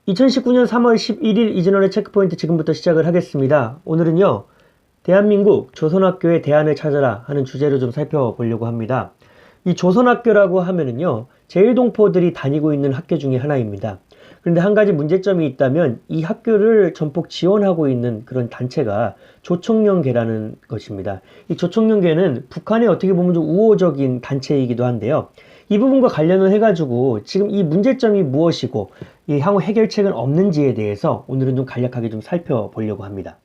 2019년 3월 11일 이진원의 체크포인트 지금부터 시작을 하겠습니다. 오늘은요, 대한민국 조선학교의 대안을 찾아라 하는 주제로 좀 살펴보려고 합니다. 이 조선학교라고 하면은요, 제일동포들이 다니고 있는 학교 중에 하나입니다. 그런데 한 가지 문제점이 있다면 이 학교를 전폭 지원하고 있는 그런 단체가 조총련계라는 것입니다. 이 조총련계는 북한의 어떻게 보면 좀 우호적인 단체이기도 한데요. 이 부분과 관련을 해가지고 지금 이 문제점이 무엇이고 이 향후 해결책은 없는지에 대해서 오늘은 좀 간략하게 좀 살펴보려고 합니다.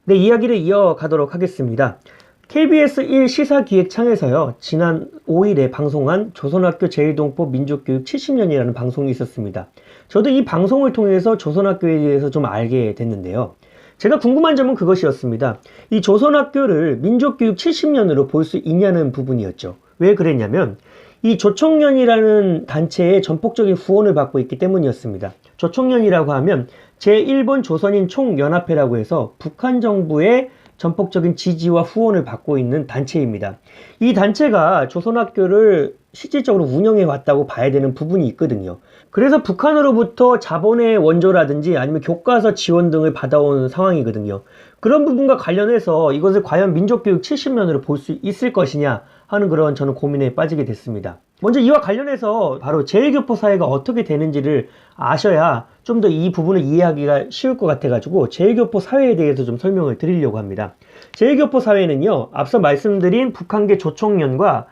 네, 이야기를 이어가도록 하겠습니다. KBS 1 시사기획창에서요, 지난 5일에 방송한 조선학교 제일동포 민족교육 70년이라는 방송이 있었습니다. 저도 이 방송을 통해서 조선학교에 대해서 좀 알게 됐는데요. 제가 궁금한 점은 그것이었습니다. 이 조선학교를 민족교육 70년으로 볼 수 있냐는 부분이었죠. 왜 그랬냐면 이 조총련이라는 단체의 전폭적인 후원을 받고 있기 때문이었습니다. 조총련이라고 하면 제1본 조선인 총연합회라고 해서 북한 정부의 전폭적인 지지와 후원을 받고 있는 단체입니다. 이 단체가 조선학교를 실질적으로 운영해 왔다고 봐야 되는 부분이 있거든요. 그래서 북한으로부터 자본의 원조라든지 아니면 교과서 지원 등을 받아온 상황이거든요. 그런 부분과 관련해서 이것을 과연 민족교육 70년으로 볼 수 있을 것이냐 하는 그런 저는 고민에 빠지게 됐습니다. 먼저 이와 관련해서 바로 제일교포 사회가 어떻게 되는지를 아셔야 좀 더 이 부분을 이해하기가 쉬울 것 같아가지고 제일교포 사회에 대해서 좀 설명을 드리려고 합니다. 제일교포 사회는요, 앞서 말씀드린 북한계 조총련과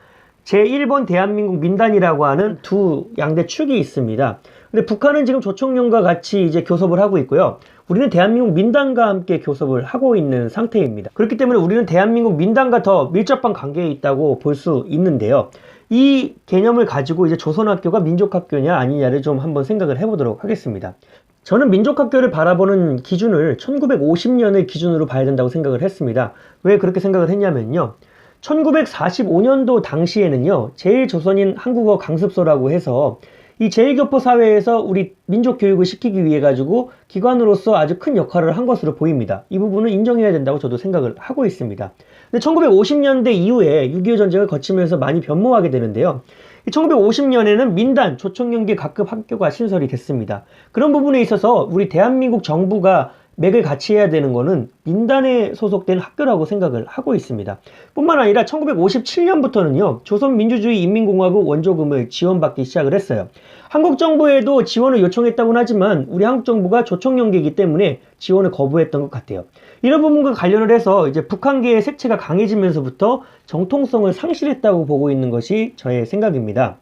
제1본 대한민국 민단이라고 하는 두 양대 축이 있습니다. 근데 북한은 지금 조총련과 같이 이제 교섭을 하고 있고요. 우리는 대한민국 민단과 함께 교섭을 하고 있는 상태입니다. 그렇기 때문에 우리는 대한민국 민단과 더 밀접한 관계에 있다고 볼 수 있는데요. 이 개념을 가지고 이제 조선학교가 민족학교냐 아니냐를 좀 한번 생각을 해보도록 하겠습니다. 저는 민족학교를 바라보는 기준을 1950년을 기준으로 봐야 된다고 생각을 했습니다. 왜 그렇게 생각을 했냐면요. 1945년도 당시에는요, 제일조선인 한국어 강습소라고 해서 이 제일교포 사회에서 우리 민족교육을 시키기 위해 가지고 기관으로서 아주 큰 역할을 한 것으로 보입니다. 이 부분은 인정해야 된다고 저도 생각을 하고 있습니다. 근데 1950년대 이후에 6.25 전쟁을 거치면서 많이 변모하게 되는데요. 1950년에는 민단, 조총련계 각급 학교가 신설이 됐습니다. 그런 부분에 있어서 우리 대한민국 정부가 맥을 같이 해야 되는 거는 민단에 소속된 학교라고 생각을 하고 있습니다. 뿐만 아니라 1957년부터는요, 조선민주주의 인민공화국 원조금을 지원받기 시작을 했어요. 한국 정부에도 지원을 요청했다고는 하지만 우리 한국 정부가 조총련계이기 때문에 지원을 거부했던 것 같아요. 이런 부분과 관련을 해서 이제 북한계의 색채가 강해지면서부터 정통성을 상실했다고 보고 있는 것이 저의 생각입니다.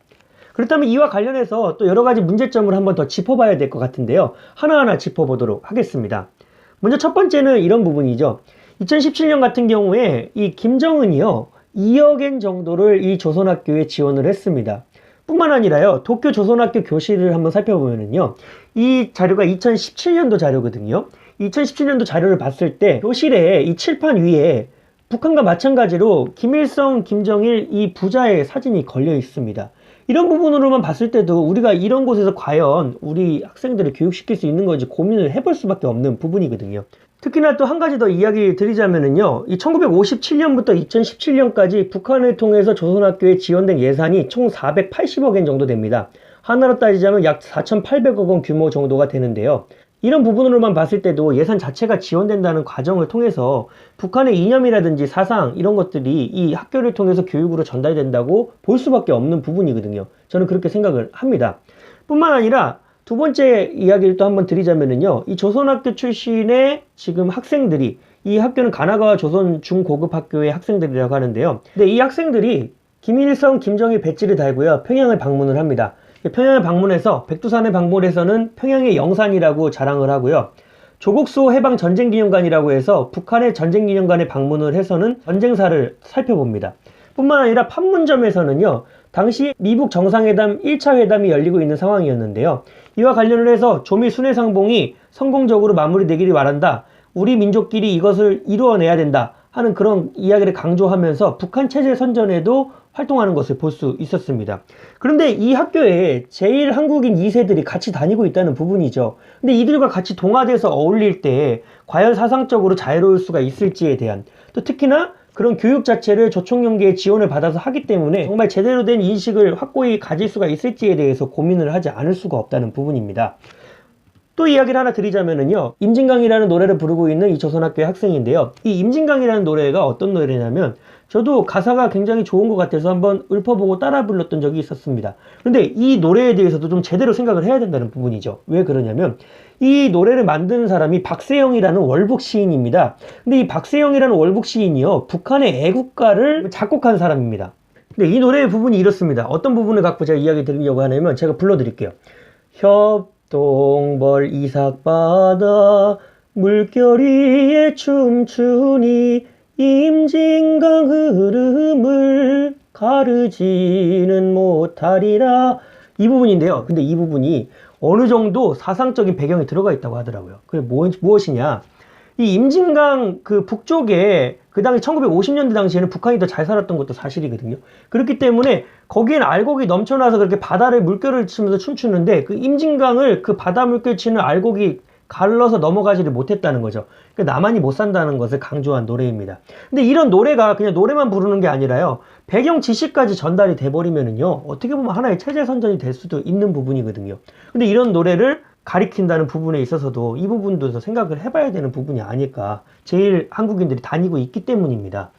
그렇다면 이와 관련해서 또 여러 가지 문제점을 한번 더 짚어봐야 될 것 같은데요. 하나하나 짚어보도록 하겠습니다. 먼저 첫 번째는 이런 부분이죠. 2017년 같은 경우에 이 김정은이요, 2억엔 정도를 이 조선학교에 지원을 했습니다. 뿐만 아니라요, 도쿄 조선학교 교실을 한번 살펴보면은요, 이 자료가 2017년도 자료거든요. 2017년도 자료를 봤을 때 교실에 이 칠판 위에 북한과 마찬가지로 김일성, 김정일 이 부자의 사진이 걸려 있습니다. 이런 부분으로만 봤을 때도 우리가 이런 곳에서 과연 우리 학생들을 교육시킬 수 있는 건지 고민을 해볼 수밖에 없는 부분이거든요. 특히나 또 한 가지 더 이야기 드리자면은요, 이 1957년부터 2017년까지 북한을 통해서 조선학교에 지원된 예산이 총 480억엔 정도 됩니다. 하나로 따지자면 약 4,800억 원 규모 정도가 되는데요. 이런 부분으로만 봤을 때도 예산 자체가 지원된다는 과정을 통해서 북한의 이념이라든지 사상 이런 것들이 이 학교를 통해서 교육으로 전달된다고 볼 수밖에 없는 부분이거든요. 저는 그렇게 생각을 합니다. 뿐만 아니라 두 번째 이야기를 또 한번 드리자면은요, 이 조선학교 출신의 지금 학생들이, 이 학교는 가나가와 조선 중고급 학교의 학생들이라고 하는데요. 근데 이 학생들이 김일성, 김정일 배지를 달고요, 평양을 방문을 합니다. 평양을 방문해서 백두산을 방문해서는 평양의 영산이라고 자랑을 하고요. 조국수호 해방 전쟁기념관이라고 해서 북한의 전쟁기념관에 방문을 해서는 전쟁사를 살펴봅니다. 뿐만 아니라 판문점에서는요, 당시 미북 정상회담 1차 회담이 열리고 있는 상황이었는데요. 이와 관련을 해서 조미 순회상봉이 성공적으로 마무리되기를 바란다. 우리 민족끼리 이것을 이루어내야 된다 하는 그런 이야기를 강조하면서 북한 체제 선전에도 활동하는 것을 볼 수 있었습니다. 그런데 이 학교에 제일 한국인 2세들이 같이 다니고 있다는 부분이죠. 근데 이들과 같이 동아돼서 어울릴 때 과연 사상적으로 자유로울 수가 있을지에 대한, 또 특히나 그런 교육 자체를 조총련계의 지원을 받아서 하기 때문에 정말 제대로 된 인식을 확고히 가질 수가 있을지에 대해서 고민을 하지 않을 수가 없다는 부분입니다. 또 이야기를 하나 드리자면은요, 임진강이라는 노래를 부르고 있는 이 조선학교의 학생인데요, 이 임진강이라는 노래가 어떤 노래냐면 저도 가사가 굉장히 좋은 것 같아서 한번 읊어보고 따라 불렀던 적이 있었습니다. 근데 이 노래에 대해서도 좀 제대로 생각을 해야 된다는 부분이죠. 왜 그러냐면 이 노래를 만든 사람이 박세영이라는 월북 시인입니다. 근데 이 박세영이라는 월북 시인이요, 북한의 애국가를 작곡한 사람입니다. 근데 이 노래의 부분이 이렇습니다. 어떤 부분을 갖고 제가 이야기 드리려고 하냐면 제가 불러드릴게요. 협동벌 이삭바다 물결 위에 춤추니 임진강 흐름을 가르지는 못하리라. 이 부분인데요. 근데 이 부분이 어느 정도 사상적인 배경이 들어가 있다고 하더라고요. 그게 무엇이냐? 이 임진강 그 북쪽에 그 당시 1950년대 당시에는 북한이 더 잘 살았던 것도 사실이거든요. 그렇기 때문에 거기엔 알곡이 넘쳐나서 그렇게 바다를 물결을 치면서 춤추는데 그 임진강을 그 바다 물결 치는 알곡이 갈라서 넘어가지를 못했다는 거죠. 그러니까 나만이 못 산다는 것을 강조한 노래입니다. 근데 이런 노래가 그냥 노래만 부르는 게 아니라요, 배경 지시까지 전달이 돼버리면은요, 어떻게 보면 하나의 체제 선전이 될 수도 있는 부분이거든요. 근데 이런 노래를 가리킨다는 부분에 있어서도 이 부분도 더 생각을 해봐야 되는 부분이 아닐까. 제일 한국인들이 다니고 있기 때문입니다.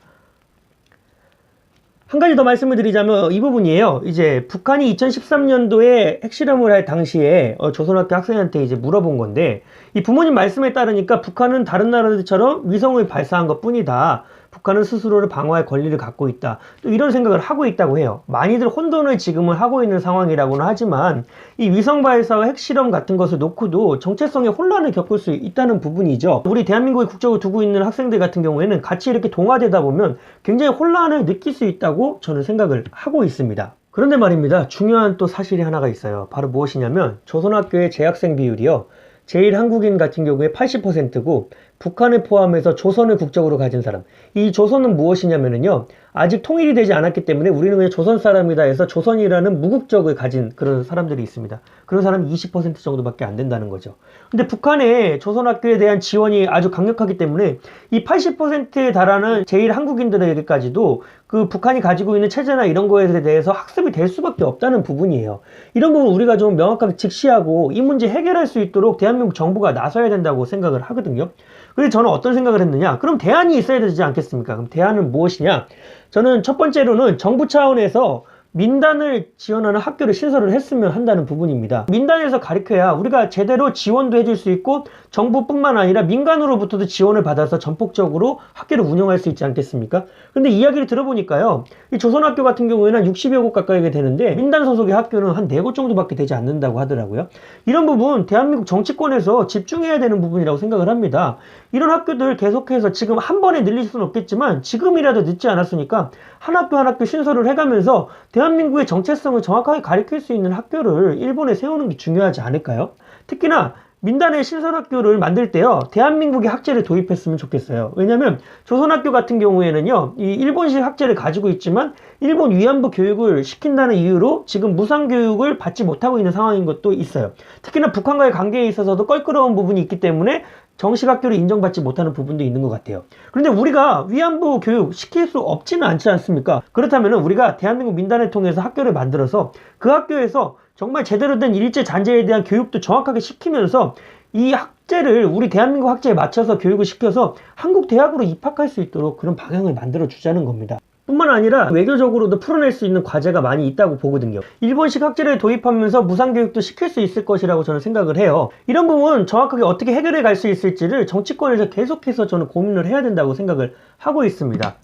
한 가지 더 말씀을 드리자면 이 부분이에요. 이제 북한이 2013년도에 핵실험을 할 당시에 조선학교 학생한테 이제 물어본 건데, 이 부모님 말씀에 따르니까 북한은 다른 나라들처럼 위성을 발사한 것 뿐이다. 북한은 스스로를 방어할 권리를 갖고 있다. 또 이런 생각을 하고 있다고 해요. 많이들 혼돈을 지금은 하고 있는 상황이라고는 하지만 이 위성 발사와 핵실험 같은 것을 놓고도 정체성의 혼란을 겪을 수 있다는 부분이죠. 우리 대한민국의 국적을 두고 있는 학생들 같은 경우에는 같이 이렇게 동화되다 보면 굉장히 혼란을 느낄 수 있다고 저는 생각을 하고 있습니다. 그런데 말입니다. 중요한 또 사실이 하나가 있어요. 바로 무엇이냐면 조선학교의 재학생 비율이요, 제일 한국인 같은 경우에 80%고 북한을 포함해서 조선을 국적으로 가진 사람, 이 조선은 무엇이냐면요, 아직 통일이 되지 않았기 때문에 우리는 그냥 조선 사람이다 해서 조선이라는 무국적을 가진 그런 사람들이 있습니다. 그런 사람이 20% 정도밖에 안 된다는 거죠. 근데 북한의 조선학교에 대한 지원이 아주 강력하기 때문에 이 80%에 달하는 제일 한국인들에게까지도 그 북한이 가지고 있는 체제나 이런 거에 대해서 학습이 될 수밖에 없다는 부분이에요. 이런 부분 우리가 좀 명확하게 직시하고 이 문제 해결할 수 있도록 대한민국 정부가 나서야 된다고 생각을 하거든요. 그래서 저는 어떤 생각을 했느냐, 그럼 대안이 있어야 되지 않겠습니까? 그럼 대안은 무엇이냐? 저는 첫 번째로는 정부 차원에서 민단을 지원하는 학교를 신설을 했으면 한다는 부분입니다. 민단에서 가르쳐야 우리가 제대로 지원도 해줄 수 있고 정부뿐만 아니라 민간으로부터도 지원을 받아서 전폭적으로 학교를 운영할 수 있지 않겠습니까? 근데 이야기를 들어보니까요, 이 조선학교 같은 경우에는 한 60여 곳 가까이 되는데 민단 소속의 학교는 한 4곳 정도밖에 되지 않는다고 하더라고요. 이런 부분 대한민국 정치권에서 집중해야 되는 부분이라고 생각을 합니다. 이런 학교들 계속해서 지금 한 번에 늘릴 수는 없겠지만 지금이라도 늦지 않았으니까 한 학교 한 학교 신설을 해가면서 대한민국의 정체성을 정확하게 가리킬 수 있는 학교를 일본에 세우는 게 중요하지 않을까요? 특히나 민단의 신설학교를 만들 때요, 대한민국의 학제를 도입했으면 좋겠어요. 왜냐면 조선학교 같은 경우에는요, 이 일본식 학제를 가지고 있지만 일본 위안부 교육을 시킨다는 이유로 지금 무상교육을 받지 못하고 있는 상황인 것도 있어요. 특히나 북한과의 관계에 있어서도 껄끄러운 부분이 있기 때문에 정식 학교를 인정받지 못하는 부분도 있는 것 같아요. 그런데 우리가 위안부 교육 시킬 수 없지는 않지 않습니까? 그렇다면 우리가 대한민국 민단을 통해서 학교를 만들어서 그 학교에서 정말 제대로 된 일제 잔재에 대한 교육도 정확하게 시키면서 이 학제를 우리 대한민국 학제에 맞춰서 교육을 시켜서 한국 대학으로 입학할 수 있도록 그런 방향을 만들어 주자는 겁니다. 뿐만 아니라 외교적으로도 풀어낼 수 있는 과제가 많이 있다고 보거든요. 일본식 학제를 도입하면서 무상교육도 시킬 수 있을 것이라고 저는 생각을 해요. 이런 부분 정확하게 어떻게 해결해 갈 수 있을지를 정치권에서 계속해서 저는 고민을 해야 된다고 생각을 하고 있습니다.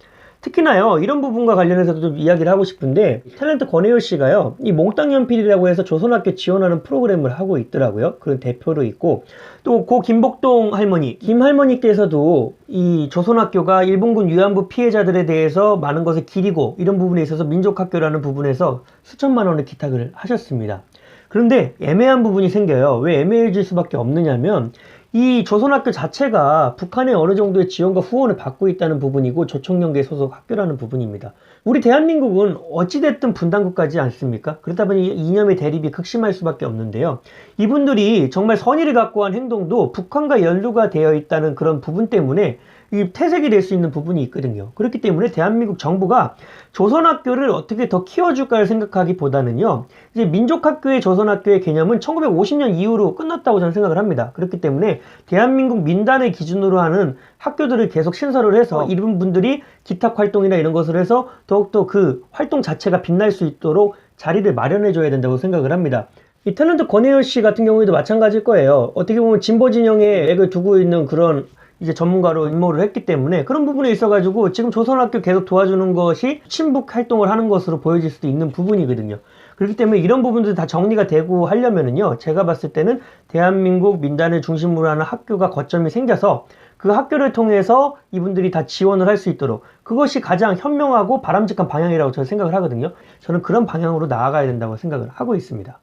특히나요, 이런 부분과 관련해서도 좀 이야기를 하고 싶은데, 탤런트 권혜요 씨가요, 이 몽땅 연필이라고 해서 조선학교 지원하는 프로그램을 하고 있더라고요. 그런 대표로 있고, 또 고 김복동 할머니, 김 할머니께서도 이 조선학교가 일본군 위안부 피해자들에 대해서 많은 것을 기리고 이런 부분에 있어서 민족학교라는 부분에서 수천만 원을 기탁을 하셨습니다. 그런데 애매한 부분이 생겨요. 왜 애매해질 수밖에 없느냐면 이 조선학교 자체가 북한의 어느 정도의 지원과 후원을 받고 있다는 부분이고 조총련계 소속 학교라는 부분입니다. 우리 대한민국은 어찌됐든 분단국가지 않습니까? 그렇다 보니 이념의 대립이 극심할 수밖에 없는데요. 이분들이 정말 선의를 갖고 한 행동도 북한과 연루가 되어 있다는 그런 부분 때문에 이 퇴색이 될 수 있는 부분이 있거든요. 그렇기 때문에 대한민국 정부가 조선학교를 어떻게 더 키워줄까를 생각하기보다는요, 이제 민족학교의 조선학교의 개념은 1950년 이후로 끝났다고 저는 생각을 합니다. 그렇기 때문에 대한민국 민단을 기준으로 하는 학교들을 계속 신설을 해서 이런 분들이 기탁 활동이나 이런 것을 해서 더욱더 그 활동 자체가 빛날 수 있도록 자리를 마련해 줘야 된다고 생각을 합니다. 이 탤런트 권혜열 씨 같은 경우에도 마찬가지일 거예요. 어떻게 보면 진보 진영에 맥을 두고 있는 그런 이제 전문가로 임모를 했기 때문에 그런 부분에 있어가지고 지금 조선학교 계속 도와주는 것이 친북 활동을 하는 것으로 보여질 수도 있는 부분이거든요. 그렇기 때문에 이런 부분들이 다 정리가 되고 하려면은요, 제가 봤을 때는 대한민국 민단을 중심으로 하는 학교가 거점이 생겨서 그 학교를 통해서 이분들이 다 지원을 할 수 있도록, 그것이 가장 현명하고 바람직한 방향이라고 저는 생각을 하거든요. 저는 그런 방향으로 나아가야 된다고 생각을 하고 있습니다.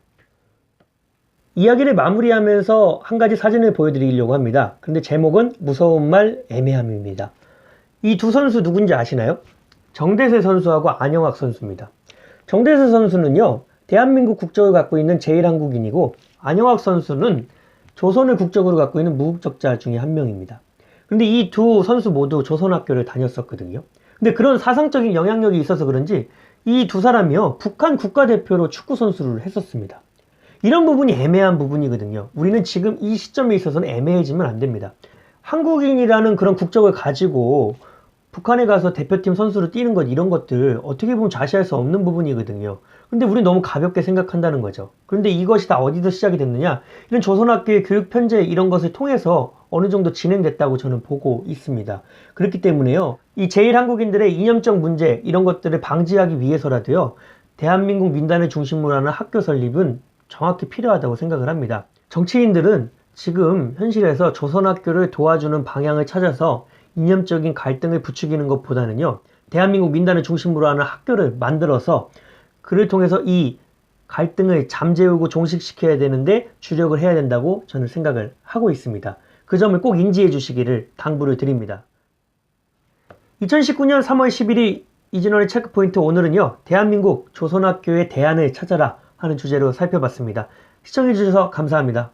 이야기를 마무리하면서 한 가지 사진을 보여드리려고 합니다. 근데 제목은 무서운 말 애매함입니다. 이 두 선수 누군지 아시나요? 정대세 선수하고 안영학 선수입니다. 정대세 선수는요, 대한민국 국적을 갖고 있는 제1한국인이고, 안영학 선수는 조선을 국적으로 갖고 있는 무국적자 중에 한 명입니다. 근데 이 두 선수 모두 조선학교를 다녔었거든요. 근데 그런 사상적인 영향력이 있어서 그런지 이 두 사람이요, 북한 국가대표로 축구 선수를 했었습니다. 이런 부분이 애매한 부분이거든요. 우리는 지금 이 시점에 있어서는 애매해지면 안 됩니다. 한국인이라는 그런 국적을 가지고 북한에 가서 대표팀 선수로 뛰는 것, 이런 것들 어떻게 보면 좌시할 수 없는 부분이거든요. 근데 우리 너무 가볍게 생각한다는 거죠. 그런데 이것이 다 어디서 시작이 됐느냐? 이런 조선학교의 교육 편제 이런 것을 통해서 어느 정도 진행됐다고 저는 보고 있습니다. 그렇기 때문에요, 이 제1한국인들의 이념적 문제 이런 것들을 방지하기 위해서라도요, 대한민국 민단을 중심으로 하는 학교 설립은 정확히 필요하다고 생각을 합니다. 정치인들은 지금 현실에서 조선학교를 도와주는 방향을 찾아서 이념적인 갈등을 부추기는 것보다는요, 대한민국 민단을 중심으로 하는 학교를 만들어서 그를 통해서 이 갈등을 잠재우고 종식시켜야 되는데 주력을 해야 된다고 저는 생각을 하고 있습니다. 그 점을 꼭 인지해 주시기를 당부를 드립니다. 2019년 3월 11일 이진원의 체크포인트, 오늘은요, 대한민국 조선학교의 대안을 찾아라 하는 주제로 살펴봤습니다. 시청해주셔서 감사합니다.